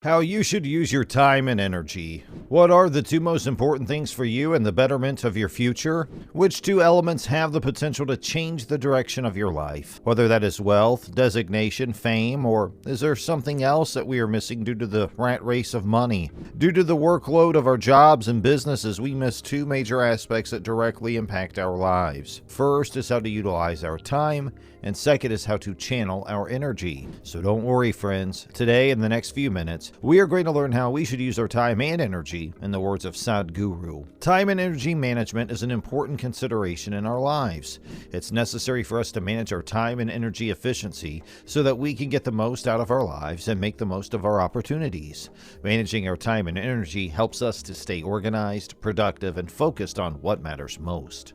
How you should use your time and energy. What are the two most important things for you and the betterment of your future? Which two elements have the potential to change the direction of your life? Whether that is wealth, designation, fame, or is there something else that we are missing due to the rat race of money? Due to the workload of our jobs and businesses, we miss two major aspects that directly impact our lives. First is how to utilize our time, and second is how to channel our energy. So don't worry, friends. Today, in the next few minutes, we are going to learn how we should use our time and energy, in the words of Sadhguru. Time and energy management is an important consideration in our lives. It's necessary for us to manage our time and energy efficiency so that we can get the most out of our lives and make the most of our opportunities. Managing our time and energy helps us to stay organized, productive, and focused on what matters most.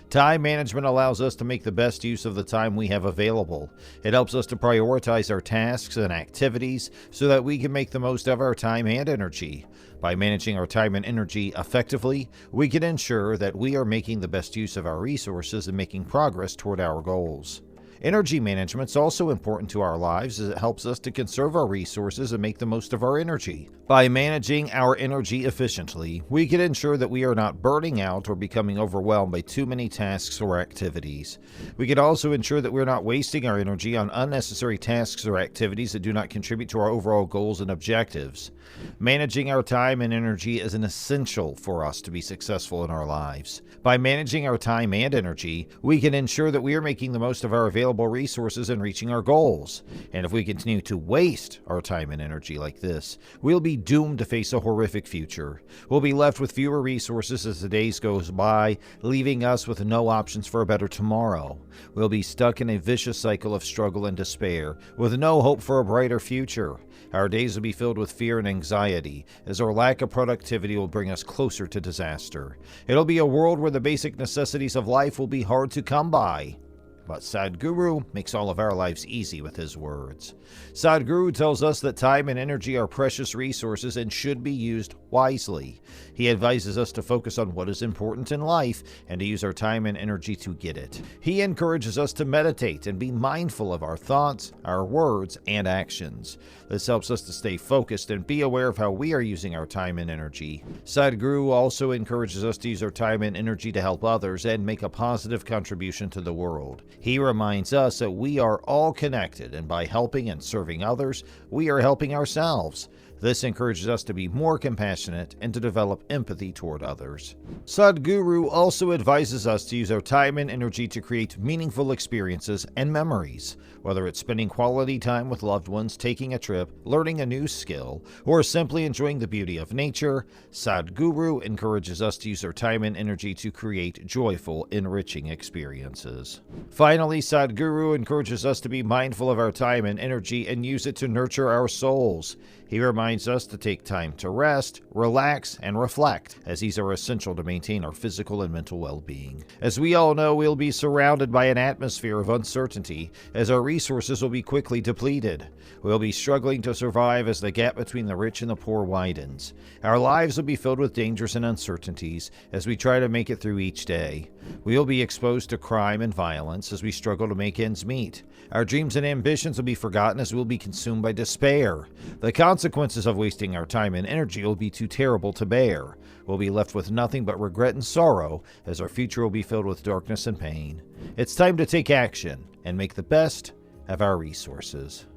Time management allows us to make the best use of the time we have available. It helps us to prioritize our tasks and activities so that we can make the most of our time and energy. By managing our time and energy effectively, we can ensure that we are making the best use of our resources and making progress toward our goals. Energy management is also important to our lives as it helps us to conserve our resources and make the most of our energy. By managing our energy efficiently, we can ensure that we are not burning out or becoming overwhelmed by too many tasks or activities. We can also ensure that we're not wasting our energy on unnecessary tasks or activities that do not contribute to our overall goals and objectives. Managing our time and energy is an essential for us to be successful in our lives. By managing our time and energy, we can ensure that we are making the most of our available resources and reaching our goals. And if we continue to waste our time and energy like this, we'll be doomed to face a horrific future. We'll be left with fewer resources as the days goes by, leaving us with no options for a better tomorrow. We'll be stuck in a vicious cycle of struggle and despair, with no hope for a brighter future. Our days will be filled with fear and anxiety, as our lack of productivity will bring us closer to disaster. It'll be a world where the basic necessities of life will be hard to come by. But Sadhguru makes all of our lives easy with his words. Sadhguru tells us that time and energy are precious resources and should be used wisely. He advises us to focus on what is important in life and to use our time and energy to get it. He encourages us to meditate and be mindful of our thoughts, our words, and actions. This helps us to stay focused and be aware of how we are using our time and energy. Sadhguru also encourages us to use our time and energy to help others and make a positive contribution to the world. He reminds us that we are all connected, and by helping and serving others, we are helping ourselves. This encourages us to be more compassionate and to develop empathy toward others. Sadhguru also advises us to use our time and energy to create meaningful experiences and memories. Whether it's spending quality time with loved ones, taking a trip, learning a new skill, or simply enjoying the beauty of nature, Sadhguru encourages us to use our time and energy to create joyful, enriching experiences. Finally, Sadhguru encourages us to be mindful of our time and energy and use it to nurture our souls. He reminds us to take time to rest, relax, and reflect, as these are essential to maintain our physical and mental well-being. As we all know, we'll be surrounded by an atmosphere of uncertainty, as our resources will be quickly depleted. We'll be struggling to survive as the gap between the rich and the poor widens. Our lives will be filled with dangers and uncertainties as we try to make it through each day. We'll be exposed to crime and violence as we struggle to make ends meet. Our dreams and ambitions will be forgotten as we'll be consumed by despair. The consequences of wasting our time and energy will be too terrible to bear. We'll be left with nothing but regret and sorrow as our future will be filled with darkness and pain. It's time to take action and make the best of our resources.